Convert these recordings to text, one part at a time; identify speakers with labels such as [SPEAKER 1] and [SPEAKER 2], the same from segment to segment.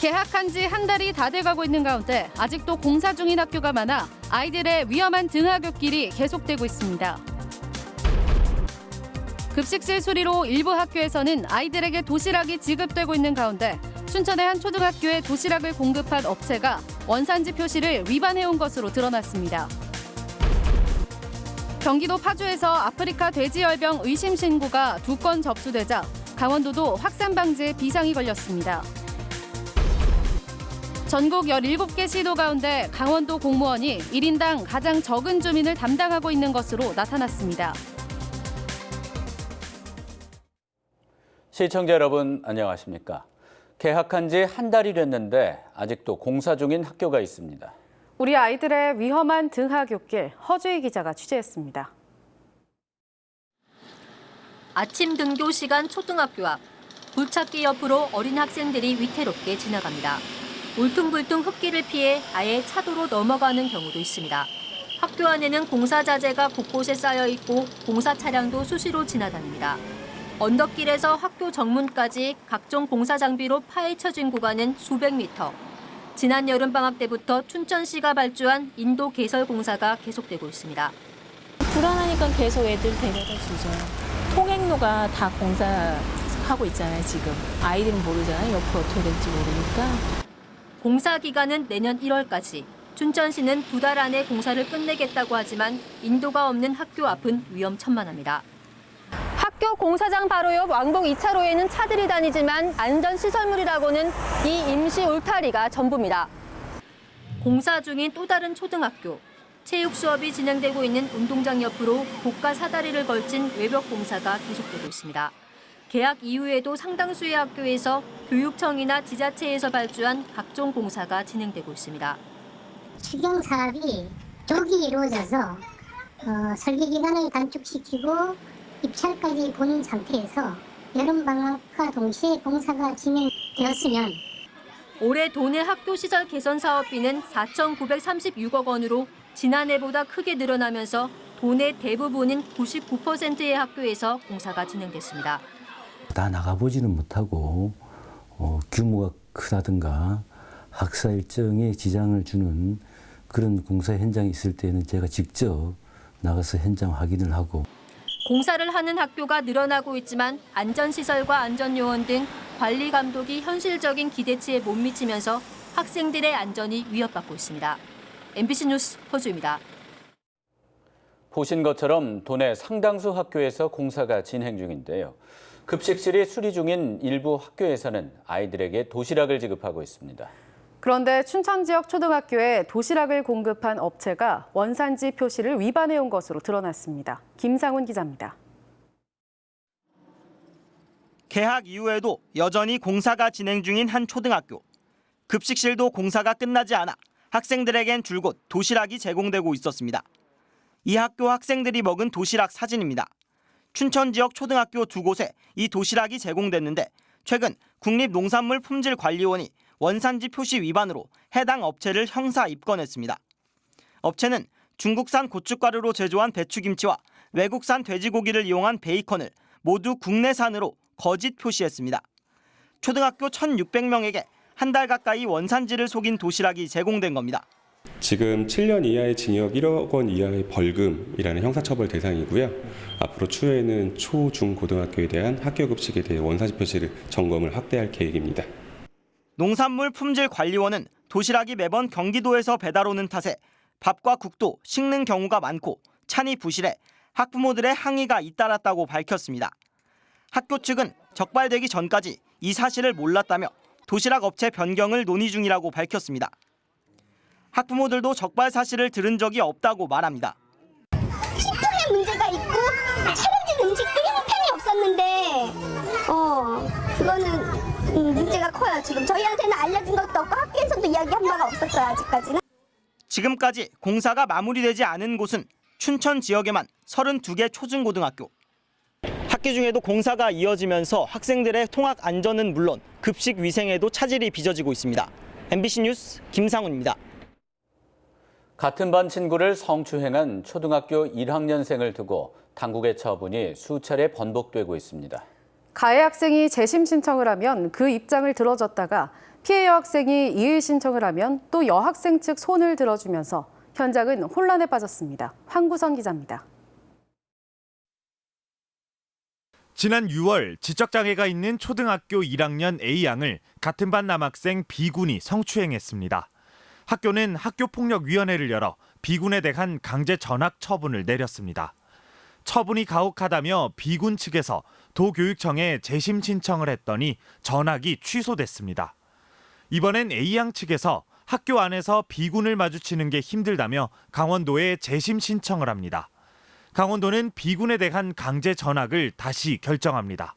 [SPEAKER 1] 개학한 지 한 달이 다 돼가고 있는 가운데 아직도 공사 중인 학교가 많아 아이들의 위험한 등하굣길이 계속되고 있습니다. 급식실 수리로 일부 학교에서는 아이들에게 도시락이 지급되고 있는 가운데 춘천의 한 초등학교에 도시락을 공급한 업체가 원산지 표시를 위반해온 것으로 드러났습니다. 경기도 파주에서 아프리카 돼지열병 의심 신고가 2건 접수되자 강원도도 확산 방지에 비상이 걸렸습니다. 전국 17개 시도 가운데 강원도 공무원이 1인당 가장 적은 주민을 담당하고 있는 것으로 나타났습니다.
[SPEAKER 2] 시청자 여러분 안녕하십니까? 개학한 지 한 달이 됐는데 아직도 공사 중인 학교가 있습니다.
[SPEAKER 1] 우리 아이들의 위험한 등하굣길 허주희 기자가 취재했습니다.
[SPEAKER 3] 아침 등교 시간 초등학교 앞. 굴착기 옆으로 어린 학생들이 위태롭게 지나갑니다. 울퉁불퉁 흙길을 피해 아예 차도로 넘어가는 경우도 있습니다. 학교 안에는 공사 자재가 곳곳에 쌓여 있고 공사 차량도 수시로 지나다닙니다. 언덕길에서 학교 정문까지 각종 공사 장비로 파헤쳐진 구간은 수백 미터. 지난 여름방학 때부터 춘천시가 발주한 인도 개설 공사가 계속되고 있습니다.
[SPEAKER 4] 불안하니까 계속 애들 데려다 주죠. 통행로가 다 공사하고 있잖아요, 지금. 아이들은 모르잖아요, 옆으로 어떻게 될지 모르니까.
[SPEAKER 3] 공사 기간은 내년 1월까지. 춘천시는 2달 안에 공사를 끝내겠다고 하지만 인도가 없는 학교 앞은 위험천만합니다.
[SPEAKER 5] 학교 공사장 바로 옆 왕복 2차로에는 차들이 다니지만 안전시설물이라고는 이 임시 울타리가 전부입니다.
[SPEAKER 3] 공사 중인 또 다른 초등학교. 체육 수업이 진행되고 있는 운동장 옆으로 고가 사다리를 걸친 외벽 공사가 계속되고 있습니다. 개학 이후에도 상당수의 학교에서 교육청이나 지자체에서 발주한 각종 공사가 진행되고 있습니다.
[SPEAKER 6] 추경 사업이 조기 이루어져서 설계 기간을 단축시키고 입찰까지 본 상태에서 여름방학과 동시에 공사가 진행되었으면
[SPEAKER 3] 올해 도내 학교 시설 개선 사업비는 4,936억 원으로 지난해보다 크게 늘어나면서 도내 대부분인 99%의 학교에서 공사가 진행됐습니다.
[SPEAKER 7] 다 나가보지는 못하고 규모가 크다든가 학사 일정에 지장을 주는 그런 공사 현장이 있을 때는 제가 직접 나가서 현장 확인을 하고
[SPEAKER 3] 공사를 하는 학교가 늘어나고 있지만 안전시설과 안전요원 등 관리 감독이 현실적인 기대치에 못 미치면서 학생들의 안전이 위협받고 있습니다. MBC 뉴스 허주입니다.
[SPEAKER 2] 보신 것처럼 도내 상당수 학교에서 공사가 진행 중인데요. 급식실이 수리 중인 일부 학교에서는 아이들에게 도시락을 지급하고 있습니다.
[SPEAKER 1] 그런데 춘천 지역 초등학교에 도시락을 공급한 업체가 원산지 표시를 위반해온 것으로 드러났습니다. 김상훈 기자입니다.
[SPEAKER 8] 개학 이후에도 여전히 공사가 진행 중인 한 초등학교. 급식실도 공사가 끝나지 않아 학생들에겐 줄곧 도시락이 제공되고 있었습니다. 이 학교 학생들이 먹은 도시락 사진입니다. 춘천 지역 초등학교 2곳에 이 도시락이 제공됐는데 최근 국립농산물품질관리원이 원산지 표시 위반으로 해당 업체를 형사 입건했습니다. 업체는 중국산 고춧가루로 제조한 배추김치와 외국산 돼지고기를 이용한 베이컨을 모두 국내산으로 거짓 표시했습니다. 초등학교 1,600명에게 한 달 가까이 원산지를 속인 도시락이 제공된 겁니다.
[SPEAKER 9] 지금 7년 이하의 징역 1억 원 이하의 벌금이라는 형사처벌 대상이고요. 앞으로 추후에는 초, 중, 고등학교에 대한 학교 급식에 대해 원산지 표시를 점검을 확대할 계획입니다.
[SPEAKER 8] 농산물품질관리원은 도시락이 매번 경기도에서 배달 오는 탓에 밥과 국도 식는 경우가 많고 찬이 부실해 학부모들의 항의가 잇따랐다고 밝혔습니다. 학교 측은 적발되기 전까지 이 사실을 몰랐다며 도시락 업체 변경을 논의 중이라고 밝혔습니다. 학부모들도 적발 사실을 들은 적이 없다고 말합니다.
[SPEAKER 6] 식품에 문제가 있고 차려진 음식도 형편이 없었는데 그거는 문제가 커요. 지금 저희한테는 알려진 것도 없고 학교에서도 이야기한 바가 없었어요. 아직까지는.
[SPEAKER 8] 지금까지 공사가 마무리되지 않은 곳은 춘천 지역에만 32개 초중고등학교. 학기 중에도 공사가 이어지면서 학생들의 통학 안전은 물론 급식 위생에도 차질이 빚어지고 있습니다. MBC 뉴스 김상훈입니다.
[SPEAKER 2] 같은 반 친구를 성추행한 초등학교 1학년생을 두고 당국의 처분이 수차례 번복되고 있습니다.
[SPEAKER 1] 가해 학생이 재심 신청을 하면 그 입장을 들어줬다가 피해 여학생이 이의 신청을 하면 또 여학생 측 손을 들어주면서 현장은 혼란에 빠졌습니다. 황구선 기자입니다.
[SPEAKER 10] 지난 6월 지적장애가 있는 초등학교 1학년 A양을 같은 반 남학생 B군이 성추행했습니다. 학교는 학교폭력위원회를 열어 B군에 대한 강제 전학 처분을 내렸습니다. 처분이 가혹하다며 B군 측에서 도교육청에 재심 신청을 했더니 전학이 취소됐습니다. 이번엔 A양 측에서 학교 안에서 B군을 마주치는 게 힘들다며 강원도에 재심 신청을 합니다. 강원도는 B군에 대한 강제 전학을 다시 결정합니다.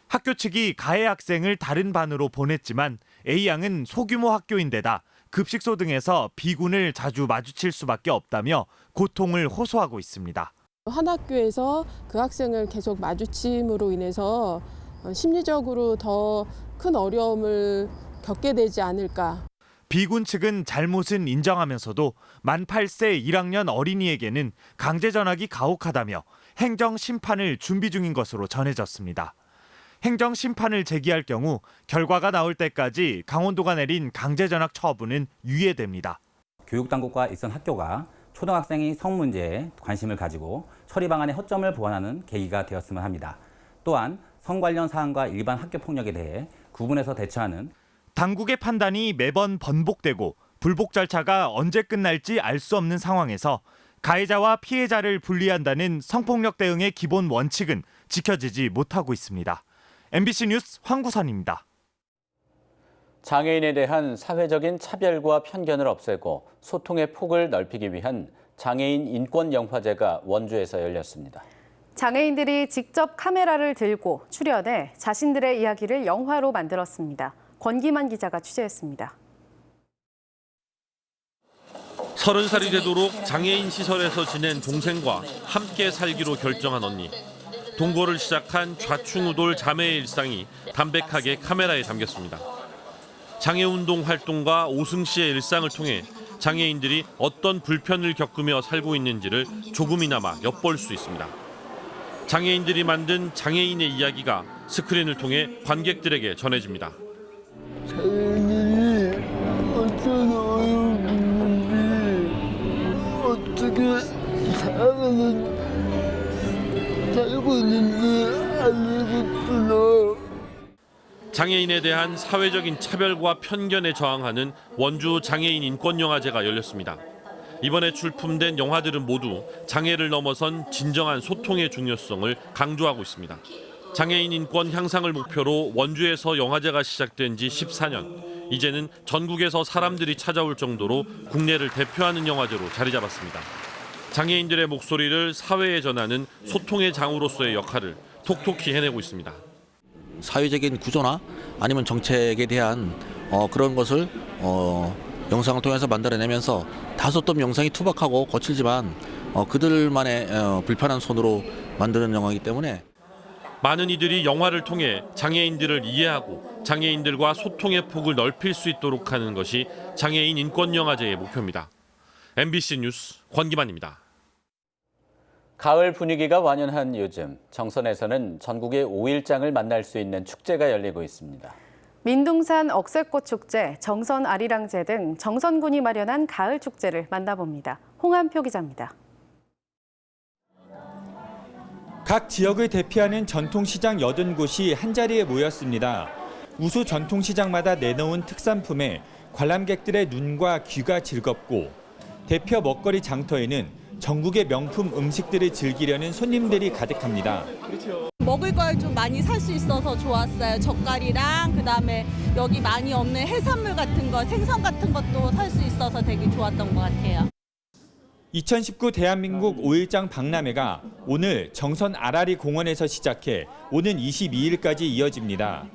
[SPEAKER 10] 학교 측이 가해 학생을 다른 반으로 보냈지만 A양은 소규모 학교인데다 급식소 등에서 B군을 자주 마주칠 수밖에 없다며 고통을 호소하고 있습니다.
[SPEAKER 11] 한 학교에서 그 학생을 계속 마주침으로 인해서 심리적으로 더 큰 어려움을 겪게 되지 않을까.
[SPEAKER 10] B군 측은 잘못은 인정하면서도 만 8세 1학년 어린이에게는 강제 전학이 가혹하다며 행정 심판을 준비 중인 것으로 전해졌습니다. 행정 심판을 제기할 경우 결과가 나올 때까지 강원도가 내린 강제 전학 처분은 유예됩니다.
[SPEAKER 12] 교육당국과 일선 학교가 초등학생이 성 문제에 관심을 가지고 처리 방안의 허점을 보완하는 계기가 되었으면 합니다. 또한 성 관련 사안과 일반 학교 폭력에 대해 구분해서 대처하는
[SPEAKER 10] 당국의 판단이 매번 번복되고 불복 절차가 언제 끝날지 알 수 없는 상황에서 가해자와 피해자를 분리한다는 성폭력 대응의 기본 원칙은 지켜지지 못하고 있습니다. MBC 뉴스 황구선입니다.
[SPEAKER 2] 장애인에 대한 사회적인 차별과 편견을 없애고 소통의 폭을 넓히기 위한 장애인 인권 영화제가 원주에서 열렸습니다.
[SPEAKER 1] 장애인들이 직접 카메라를 들고 출연해 자신들의 이야기를 영화로 만들었습니다. 권기만 기자가 취재했습니다.
[SPEAKER 13] 30살이 되도록 장애인 시설에서 지낸 동생과 함께 살기로 결정한 언니. 동거를 시작한 좌충우돌 자매의 일상이 담백하게 카메라에 담겼습니다. 장애운동 활동가 오승 씨의 일상을 통해 장애인들이 어떤 불편을 겪으며 살고 있는지를 조금이나마 엿볼 수 있습니다. 장애인들이 만든 장애인의 이야기가 스크린을 통해 관객들에게 전해집니다.
[SPEAKER 14] 장애인이 어떤 어려움인지 어떻게 살고 있는지 알려줬구나.
[SPEAKER 13] 장애인에 대한 사회적인 차별과 편견에 저항하는 원주 장애인 인권영화제가 열렸습니다. 이번에 출품된 영화들은 모두 장애를 넘어선 진정한 소통의 중요성을 강조하고 있습니다. 장애인 인권 향상을 목표로 원주에서 영화제가 시작된 지 14년. 이제는 전국에서 사람들이 찾아올 정도로 국내를 대표하는 영화제로 자리 잡았습니다. 장애인들의 목소리를 사회에 전하는 소통의 장으로서의 역할을 톡톡히 해내고 있습니다.
[SPEAKER 15] 사회적인 구조나 아니면 정책에 대한 그런 것을 영상을 통해서 만들어내면서 다소 영상이 투박하고 거칠지만 그들만의 불편한 손으로 만드는 영화이기 때문에
[SPEAKER 13] 많은 이들이 영화를 통해 장애인들을 이해하고 장애인들과 소통의 폭을 넓힐 수 있도록 하는 것이 장애인 인권영화제의 목표입니다. MBC 뉴스 권기만입니다.
[SPEAKER 2] 가을 분위기가 완연한 요즘 정선에서는 전국의 5일장을 만날 수 있는 축제가 열리고 있습니다.
[SPEAKER 1] 민둥산 억새꽃 축제, 정선 아리랑제 등 정선군이 마련한 가을 축제를 만나봅니다. 홍한표 기자입니다.
[SPEAKER 16] 각 지역을 대표하는 전통시장 80곳이 한자리에 모였습니다. 우수 전통시장마다 내놓은 특산품에 관람객들의 눈과 귀가 즐겁고 대표 먹거리 장터에는 전국의 명품 음식들을 즐기려는 손님들이 가득합니다.
[SPEAKER 17] 먹을 걸 좀 많이 살 수 있어서 좋았어요. 젓갈이랑 그다음에 여기 많이 없는 해산물 같은 거, 생선 같은 것도 살 수 있어서 되게 좋았던 것 같아요.
[SPEAKER 16] 2019 대한민국 5일장 박람회가 오늘 정선 아라리 공원에서 시작해 오는 22일까지 이어집니다.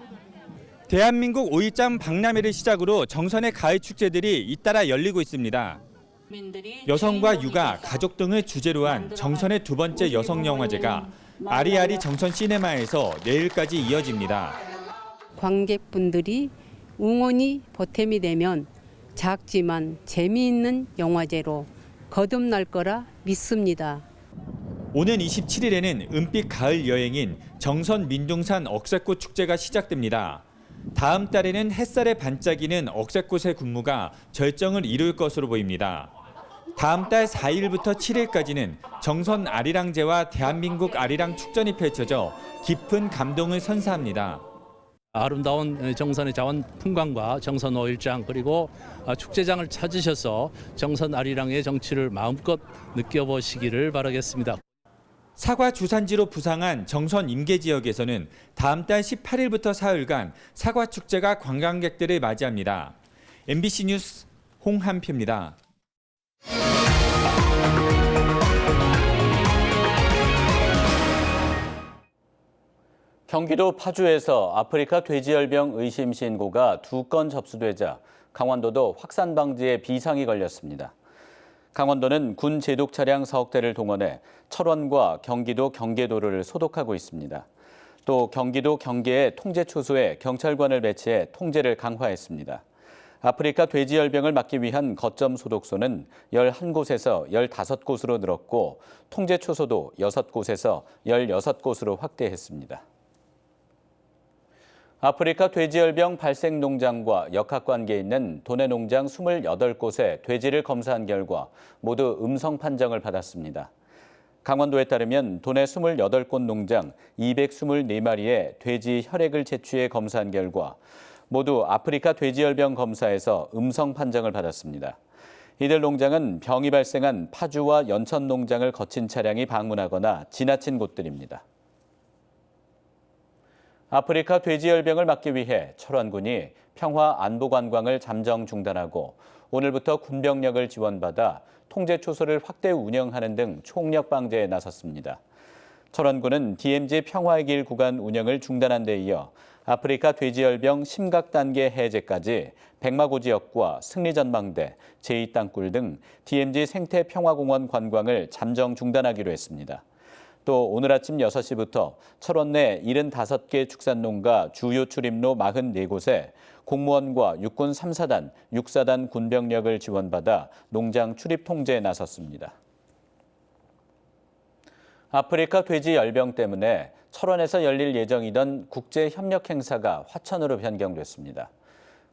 [SPEAKER 16] 대한민국 5일장 박람회를 시작으로 정선의 가을 축제들이 잇따라 열리고 있습니다. 여성과 육아, 가족 등을 주제로 한 정선의 두 번째 여성영화제가 아리아리 정선 시네마에서 내일까지 이어집니다.
[SPEAKER 18] 관객분들이 응원이 보탬이 되면 작지만 재미있는 영화제로 거듭날 거라 믿습니다.
[SPEAKER 16] 오는 27일에는 은빛 가을 여행인 정선 민둥산 억새꽃 축제가 시작됩니다. 다음 달에는 햇살에 반짝이는 억새꽃의 군무가 절정을 이룰 것으로 보입니다. 다음 달 4일부터 7일까지는 정선 아리랑제와 대한민국 아리랑 축전이 펼쳐져 깊은 감동을 선사합니다.
[SPEAKER 19] 아름다운 정선의 자원 풍광과 정선 5일장 그리고 축제장을 찾으셔서 정선 아리랑의 정취를 마음껏 느껴보시기를 바라겠습니다.
[SPEAKER 16] 사과 주산지로 부상한 정선 임계 지역에서는 다음 달 18일부터 사흘간 사과 축제가 관광객들을 맞이합니다. MBC 뉴스 홍한표입니다.
[SPEAKER 2] 경기도 파주에서 아프리카 돼지열병 의심 신고가 2건 접수되자 강원도도 확산 방지에 비상이 걸렸습니다. 강원도는 군 제독 차량 4억 대를 동원해 철원과 경기도 경계도로를 소독하고 있습니다. 또 경기도 경계에 통제 초소에 경찰관을 배치해 통제를 강화했습니다. 아프리카 돼지열병을 막기 위한 거점 소독소는 11곳에서 15곳으로 늘었고 통제 초소도 6곳에서 16곳으로 확대했습니다. 아프리카 돼지열병 발생 농장과 역학관계에 있는 도내 농장 28곳의 돼지를 검사한 결과 모두 음성 판정을 받았습니다. 강원도에 따르면 도내 28곳 농장 224마리의 돼지 혈액을 채취해 검사한 결과 모두 아프리카 돼지열병 검사에서 음성 판정을 받았습니다. 이들 농장은 병이 발생한 파주와 연천 농장을 거친 차량이 방문하거나 지나친 곳들입니다. 아프리카 돼지열병을 막기 위해 철원군이 평화안보관광을 잠정 중단하고 오늘부터 군병력을 지원받아 통제 초소를 확대 운영하는 등 총력 방제에 나섰습니다. 철원군은 DMZ 평화의 길 구간 운영을 중단한 데 이어 아프리카 돼지열병 심각 단계 해제까지 백마고 지역과 승리전망대, 제2땅굴 등 DMZ 생태평화공원 관광을 잠정 중단하기로 했습니다. 또 오늘 아침 6시부터 철원 내 75개 축산농가 주요 출입로 44곳에 공무원과 육군 3사단, 6사단 군병력을 지원받아 농장 출입 통제에 나섰습니다. 아프리카 돼지 열병 때문에 철원에서 열릴 예정이던 국제협력 행사가 화천으로 변경됐습니다.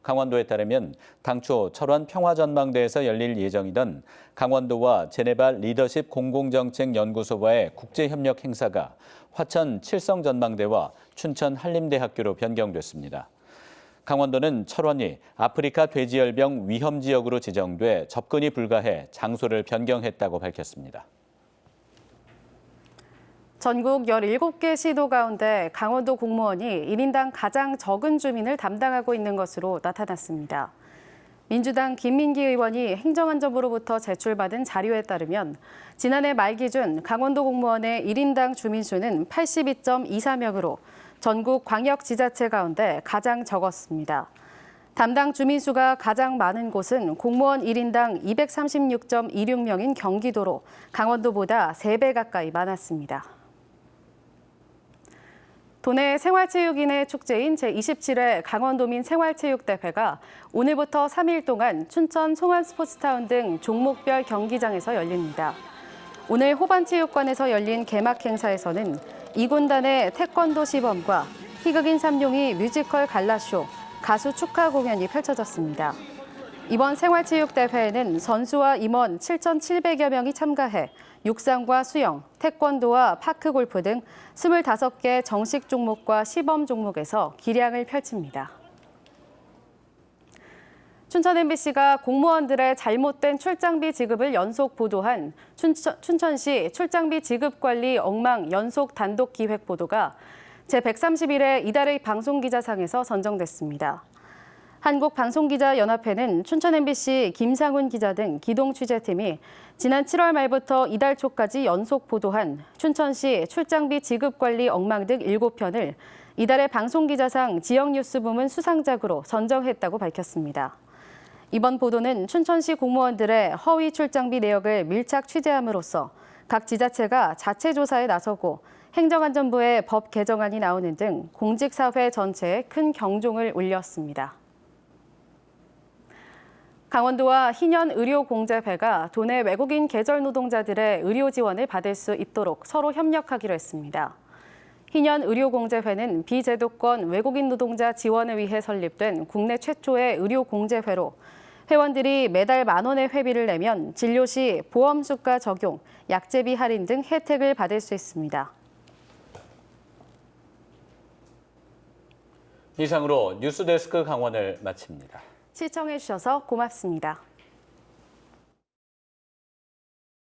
[SPEAKER 2] 강원도에 따르면 당초 철원 평화전망대에서 열릴 예정이던 강원도와 제네바 리더십 공공정책연구소와의 국제협력 행사가 화천 칠성전망대와 춘천 한림대학교로 변경됐습니다. 강원도는 철원이 아프리카 돼지열병 위험지역으로 지정돼 접근이 불가해 장소를 변경했다고 밝혔습니다.
[SPEAKER 1] 전국 17개 시도 가운데 강원도 공무원이 1인당 가장 적은 주민을 담당하고 있는 것으로 나타났습니다. 민주당 김민기 의원이 행정안전부로부터 제출받은 자료에 따르면 지난해 말 기준 강원도 공무원의 1인당 주민 수는 82.24명으로 전국 광역지자체 가운데 가장 적었습니다. 담당 주민 수가 가장 많은 곳은 공무원 1인당 236.26명인 경기도로 강원도보다 3배 가까이 많았습니다. 도내 생활체육인의 축제인 제27회 강원도민 생활체육대회가 오늘부터 3일 동안 춘천 송암스포츠타운 등 종목별 경기장에서 열립니다. 오늘 호반체육관에서 열린 개막 행사에서는 2군단의 태권도 시범과 희극인 삼룡이 뮤지컬 갈라쇼, 가수 축하 공연이 펼쳐졌습니다. 이번 생활체육대회에는 선수와 임원 7,700여 명이 참가해 육상과 수영, 태권도와 파크골프 등 25개 정식 종목과 시범 종목에서 기량을 펼칩니다. 춘천 MBC가 공무원들의 잘못된 출장비 지급을 연속 보도한 춘천시 출장비 지급 관리 엉망 연속 단독 기획 보도가 제131회 이달의 방송기자상에서 선정됐습니다. 한국방송기자연합회는 춘천 MBC 김상훈 기자 등 기동 취재팀이 지난 7월 말부터 이달 초까지 연속 보도한 춘천시 출장비 지급 관리 엉망 등 7편을 이달의 방송기자상 지역뉴스 부문 수상작으로 선정했다고 밝혔습니다. 이번 보도는 춘천시 공무원들의 허위 출장비 내역을 밀착 취재함으로써 각 지자체가 자체 조사에 나서고 행정안전부의 법 개정안이 나오는 등 공직사회 전체에 큰 경종을 울렸습니다. 강원도와 희년의료공제회가 도내 외국인 계절 노동자들의 의료 지원을 받을 수 있도록 서로 협력하기로 했습니다. 희년의료공제회는 비제도권 외국인 노동자 지원을 위해 설립된 국내 최초의 의료공제회로 회원들이 매달 만 원의 회비를 내면 진료 시 보험수가 적용, 약제비 할인 등 혜택을 받을 수 있습니다.
[SPEAKER 2] 이상으로 뉴스데스크 강원을 마칩니다.
[SPEAKER 1] 시청해주셔서 고맙습니다.